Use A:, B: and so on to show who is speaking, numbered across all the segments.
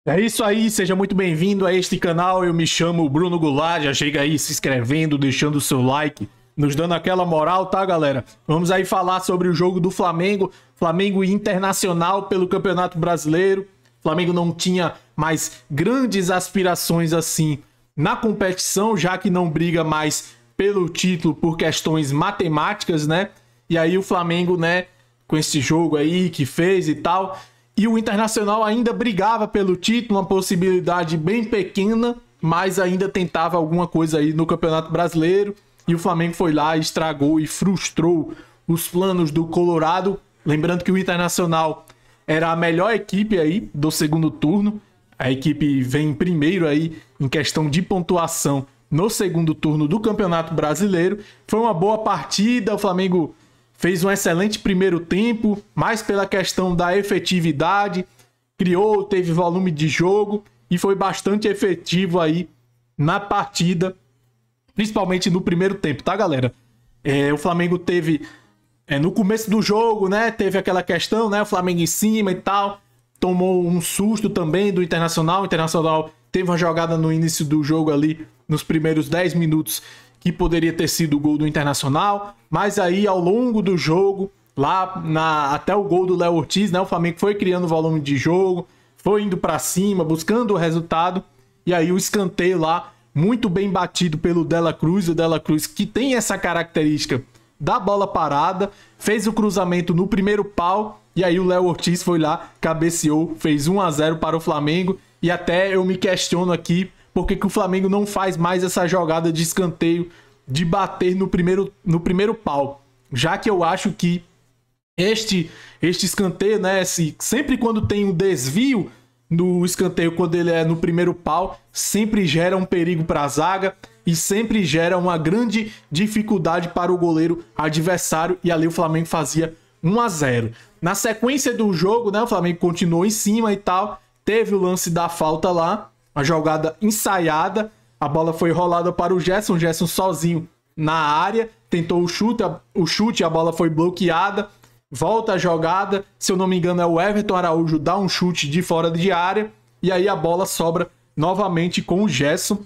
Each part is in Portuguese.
A: É isso aí, seja muito bem-vindo a este canal. Eu me chamo Bruno Goulart. Já chega aí se inscrevendo, deixando o seu like, nos dando aquela moral, tá, galera? Vamos aí falar sobre o jogo do Flamengo, Flamengo e Internacional pelo Campeonato Brasileiro. O Flamengo não tinha mais grandes aspirações assim na competição, já que não briga mais pelo título por questões matemáticas, né? E aí o Flamengo, né, com esse jogo aí que fez e tal. E o Internacional ainda brigava pelo título, uma possibilidade bem pequena, mas ainda tentava alguma coisa aí no Campeonato Brasileiro. E o Flamengo foi lá, estragou e frustrou os planos do Colorado. Lembrando que o Internacional era a melhor equipe aí do segundo turno. A equipe vem primeiro aí em questão de pontuação no segundo turno do Campeonato Brasileiro. Foi uma boa partida, o Flamengo fez um excelente primeiro tempo, mais pela questão da efetividade, criou, teve volume de jogo e foi bastante efetivo aí na partida, principalmente no primeiro tempo, tá, galera? O Flamengo teve, no começo do jogo, né, teve aquela questão, né, o Flamengo em cima e tal, tomou um susto também do Internacional. O Internacional teve uma jogada no início do jogo ali, nos primeiros 10 minutos, que poderia ter sido o gol do Internacional, mas aí ao longo do jogo, até o gol do Léo Ortiz, né, o Flamengo foi criando volume de jogo, foi indo para cima, buscando o resultado, e aí o escanteio lá, muito bem batido pelo Dela Cruz, o Dela Cruz que tem essa característica da bola parada, fez o cruzamento no primeiro pau, e aí o Léo Ortiz foi lá, cabeceou, fez 1-0 para o Flamengo, e até eu me questiono aqui, por que o Flamengo não faz mais essa jogada de escanteio, de bater no primeiro pau? Já que eu acho que este escanteio, né, sempre quando tem um desvio no escanteio, quando ele é no primeiro pau, sempre gera um perigo para a zaga e sempre gera uma grande dificuldade para o goleiro adversário, e ali o Flamengo fazia 1-0. Na sequência do jogo, né, o Flamengo continuou em cima e tal, teve o lance da falta lá, uma jogada ensaiada, a bola foi rolada para o Gerson sozinho na área, tentou o chute, a bola foi bloqueada, volta a jogada, se eu não me engano é o Everton Araújo, dá um chute de fora de área, e aí a bola sobra novamente com o Gerson,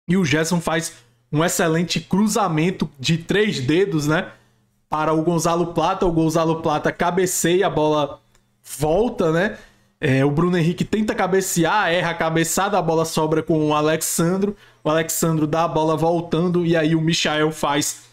A: e o Gerson faz um excelente cruzamento de 3 dedos, né, para o Gonzalo Plata cabeceia, a bola volta, né, o Bruno Henrique tenta cabecear, erra a cabeçada, a bola sobra com o Alexandro dá a bola voltando, e aí o Michael faz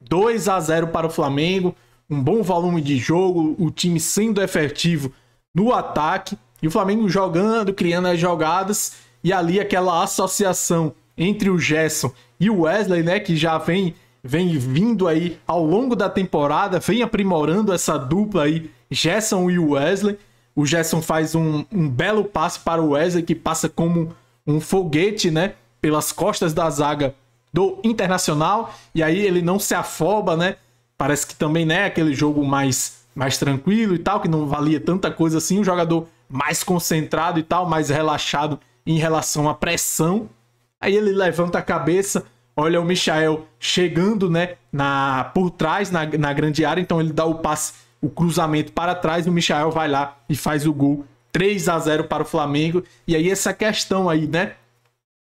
A: 2-0 para o Flamengo, um bom volume de jogo, o time sendo efetivo no ataque, e o Flamengo jogando, criando as jogadas, e ali aquela associação entre o Gerson e o Wesley, né, que já vem vindo aí ao longo da temporada, vem aprimorando essa dupla aí, Gerson e o Wesley. O Gerson faz um belo passe para o Wesley, que passa como um foguete, né, pelas costas da zaga do Internacional, e aí ele não se afoba, né? Parece que também, né, aquele jogo mais tranquilo e tal, que não valia tanta coisa assim, um jogador mais concentrado e tal, mais relaxado em relação à pressão. Aí ele levanta a cabeça, olha o Michael chegando, né, por trás na grande área, então ele dá o passe, o cruzamento para trás, o Michael vai lá e faz o gol, 3-0 para o Flamengo. E aí essa questão aí, né,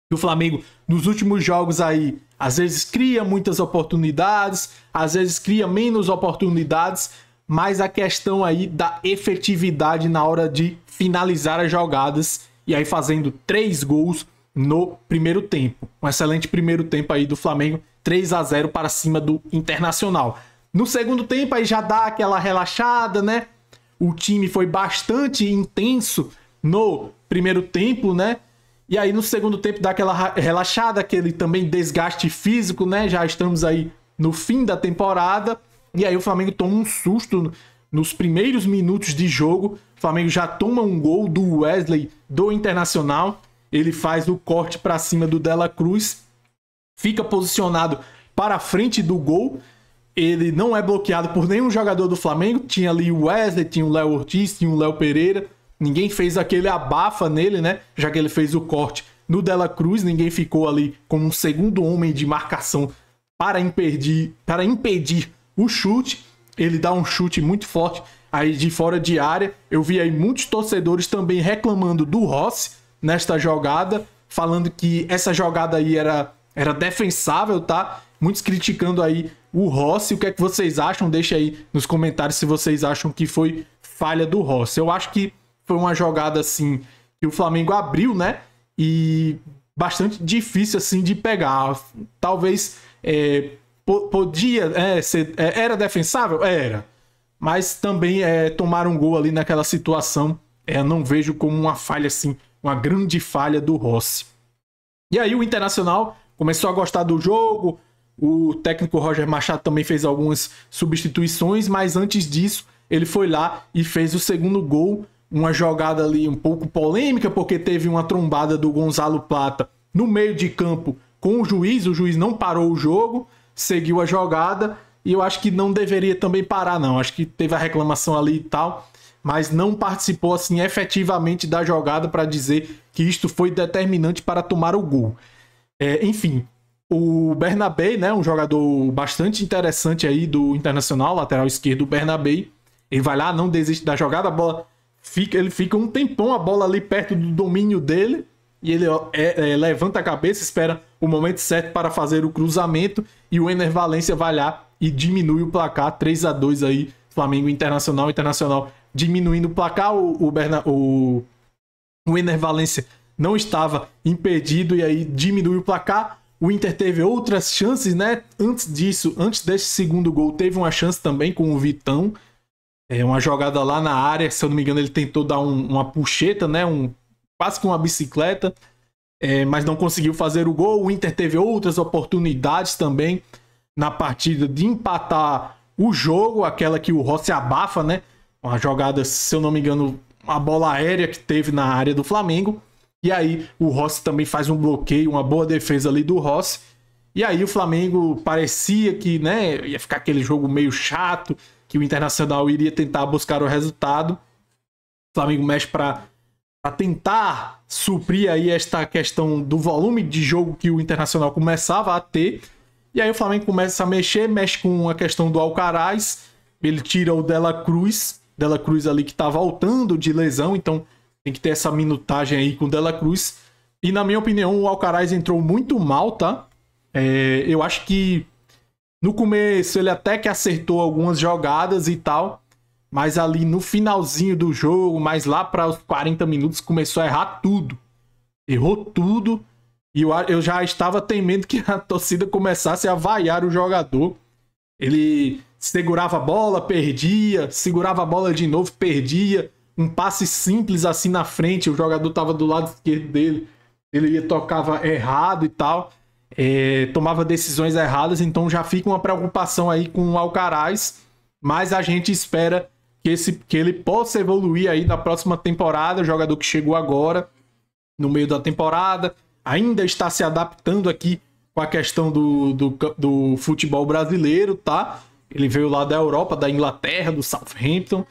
A: que o Flamengo nos últimos jogos aí, às vezes cria muitas oportunidades, às vezes cria menos oportunidades, mas a questão aí da efetividade na hora de finalizar as jogadas, e aí fazendo 3 gols no primeiro tempo. Um excelente primeiro tempo aí do Flamengo, 3-0 para cima do Internacional. No segundo tempo aí já dá aquela relaxada, né? O time foi bastante intenso no primeiro tempo, né? E aí no segundo tempo dá aquela relaxada, aquele também desgaste físico, né? Já estamos aí no fim da temporada. E aí o Flamengo toma um susto nos primeiros minutos de jogo. O Flamengo já toma um gol do Wesley do Internacional. Ele faz o corte para cima do Dela Cruz. Fica posicionado para a frente do gol. Ele não é bloqueado por nenhum jogador do Flamengo. Tinha ali o Wesley, tinha o Léo Ortiz, tinha o Léo Pereira. Ninguém fez aquele abafa nele, né? Já que ele fez o corte no Dela Cruz. Ninguém ficou ali como um segundo homem de marcação para impedir o chute. Ele dá um chute muito forte aí de fora de área. Eu vi aí muitos torcedores também reclamando do Rossi, nesta jogada, falando que essa jogada aí era defensável, tá? Muitos criticando aí o Rossi. O que é que vocês acham? Deixa aí nos comentários se vocês acham que foi falha do Rossi. Eu acho que foi uma jogada assim que o Flamengo abriu, né? E bastante difícil assim de pegar. Talvez podia ser, era defensável? Era. Mas também tomar um gol ali naquela situação, não vejo como uma falha assim, uma grande falha do Rossi. E aí o Internacional começou a gostar do jogo. O técnico Roger Machado também fez algumas substituições, mas antes disso ele foi lá e fez o segundo gol. Uma jogada ali um pouco polêmica, porque teve uma trombada do Gonzalo Plata no meio de campo com o juiz não parou o jogo, seguiu a jogada, e eu acho que não deveria também parar não, acho que teve a reclamação ali e tal, mas não participou assim efetivamente da jogada para dizer que isto foi determinante para tomar o gol. Enfim, o Bernabé, né, um jogador bastante interessante aí do Internacional, lateral esquerdo, o Bernabé, ele vai lá, não desiste da jogada, a bola ele fica um tempão a bola ali perto do domínio dele, e ele levanta a cabeça, espera o momento certo para fazer o cruzamento, e o Ener Valencia vai lá e diminui o placar, 3-2 aí, Flamengo Internacional diminuindo o placar. O Ener Valencia não estava impedido e aí diminui o placar. O Inter teve outras chances, né? Antes desse segundo gol, teve uma chance também com o Vitão. Uma jogada lá na área, se eu não me engano, ele tentou dar uma puxeta, né? Quase que uma bicicleta, mas não conseguiu fazer o gol. O Inter teve outras oportunidades também na partida de empatar o jogo, aquela que o Rossi abafa, né? Uma jogada, se eu não me engano, uma bola aérea que teve na área do Flamengo. E aí o Rossi também faz um bloqueio, uma boa defesa ali do Rossi. E aí o Flamengo parecia que, né, ia ficar aquele jogo meio chato, que o Internacional iria tentar buscar o resultado. O Flamengo mexe para tentar suprir aí esta questão do volume de jogo que o Internacional começava a ter. E aí o Flamengo começa a mexe com a questão do Alcaraz. Ele tira o Dela Cruz ali que tá voltando de lesão, então tem que ter essa minutagem aí com o Dela Cruz. E na minha opinião o Alcaraz entrou muito mal, tá? Eu acho que no começo ele até que acertou algumas jogadas e tal, mas ali no finalzinho do jogo, mais lá para os 40 minutos, começou a errar tudo. Errou tudo. E eu já estava temendo que a torcida começasse a vaiar o jogador. Ele segurava a bola, perdia. Segurava a bola de novo, perdia. Um passe simples assim na frente, o jogador estava do lado esquerdo dele. Ele tocava errado e tal. Tomava decisões erradas. Então já fica uma preocupação aí com o Alcaraz. Mas a gente espera que ele possa evoluir aí na próxima temporada. O jogador que chegou agora, no meio da temporada, ainda está se adaptando aqui com a questão do futebol brasileiro, tá? Ele veio lá da Europa, da Inglaterra, do Southampton.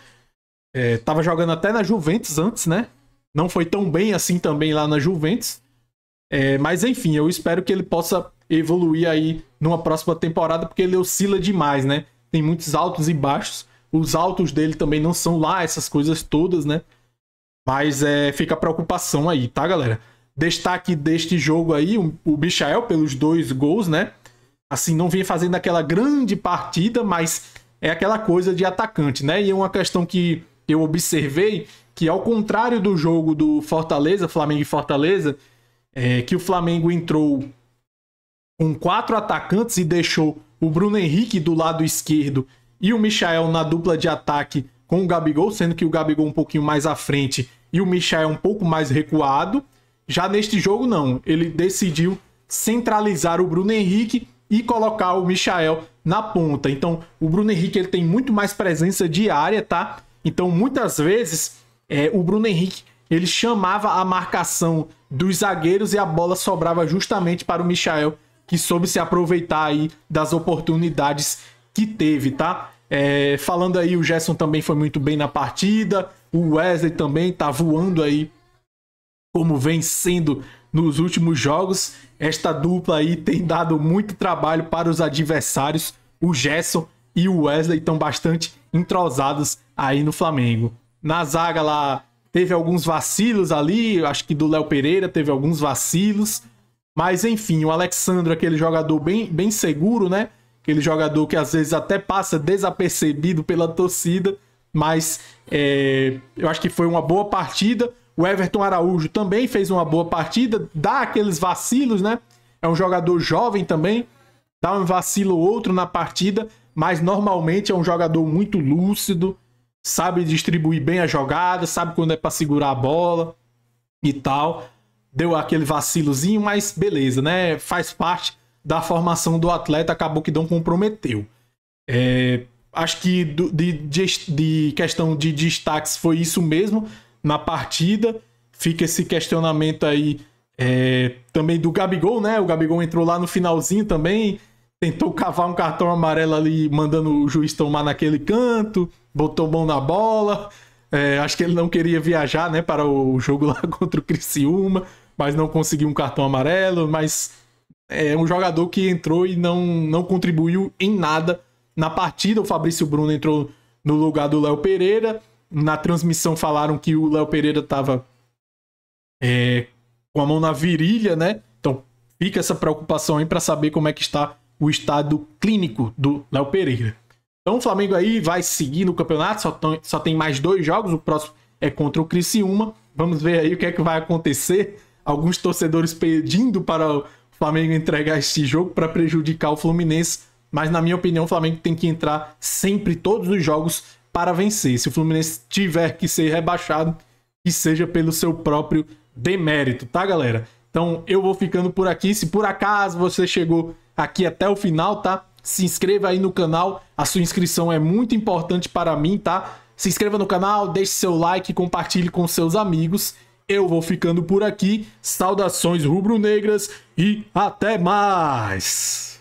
A: Tava jogando até na Juventus antes, né? Não foi tão bem assim também lá na Juventus. Mas enfim, eu espero que ele possa evoluir aí numa próxima temporada, porque ele oscila demais, né? Tem muitos altos e baixos. Os altos dele também não são lá essas coisas todas, né? Mas fica a preocupação aí, tá, galera? Destaque deste jogo aí, o Michael pelos 2 gols, né? Assim, não vinha fazendo aquela grande partida, mas é aquela coisa de atacante, né? E uma questão que eu observei, que ao contrário do jogo do Fortaleza, Flamengo e Fortaleza, que o Flamengo entrou com 4 atacantes e deixou o Bruno Henrique do lado esquerdo e o Michael na dupla de ataque com o Gabigol, sendo que o Gabigol um pouquinho mais à frente e o Michael um pouco mais recuado. Já neste jogo, não. Ele decidiu centralizar o Bruno Henrique e colocar o Michael na ponta. Então, o Bruno Henrique ele tem muito mais presença de área, tá? Então, muitas vezes, o Bruno Henrique ele chamava a marcação dos zagueiros e a bola sobrava justamente para o Michael, que soube se aproveitar aí das oportunidades que teve, tá? Falando aí, o Gerson também foi muito bem na partida. O Wesley também tá voando aí, como vem sendo nos últimos jogos. Esta dupla aí tem dado muito trabalho para os adversários. O Gerson e o Wesley estão bastante entrosados aí no Flamengo. Na zaga lá, teve alguns vacilos ali, acho que do Léo Pereira teve alguns vacilos, mas enfim, o Alexandre, aquele jogador bem seguro, né? Aquele jogador que às vezes até passa desapercebido pela torcida, mas eu acho que foi uma boa partida. O Everton Araújo também fez uma boa partida, dá aqueles vacilos, né? É um jogador jovem também, dá um vacilo ou outro na partida, mas normalmente é um jogador muito lúcido, sabe distribuir bem a jogada, sabe quando é para segurar a bola e tal. Deu aquele vacilozinho, mas beleza, né? Faz parte da formação do atleta, acabou que não comprometeu. Acho que de questão de destaques foi isso mesmo na partida. Fica esse questionamento aí também do Gabigol, né? O Gabigol entrou lá no finalzinho também, tentou cavar um cartão amarelo ali, mandando o juiz tomar naquele canto, botou mão na bola. Acho que ele não queria viajar, né, para o jogo lá contra o Criciúma, mas não conseguiu um cartão amarelo. Mas é um jogador que entrou e não contribuiu em nada na partida. O Fabrício Bruno entrou no lugar do Léo Pereira. Na transmissão falaram que o Léo Pereira estava com a mão na virilha, né? Então fica essa preocupação aí para saber como é que está o estado clínico do Léo Pereira. Então o Flamengo aí vai seguir no campeonato, só tem mais 2 jogos, o próximo é contra o Criciúma. Vamos ver aí o que é que vai acontecer. Alguns torcedores pedindo para o Flamengo entregar este jogo para prejudicar o Fluminense, mas na minha opinião o Flamengo tem que entrar sempre todos os jogos para vencer. Se o Fluminense tiver que ser rebaixado, que seja pelo seu próprio demérito, tá, galera? Então eu vou ficando por aqui. Se por acaso você chegou aqui até o final, tá? Se inscreva aí no canal, a sua inscrição é muito importante para mim, tá? Se inscreva no canal, deixe seu like, compartilhe com seus amigos. Eu vou ficando por aqui. Saudações rubro-negras e até mais!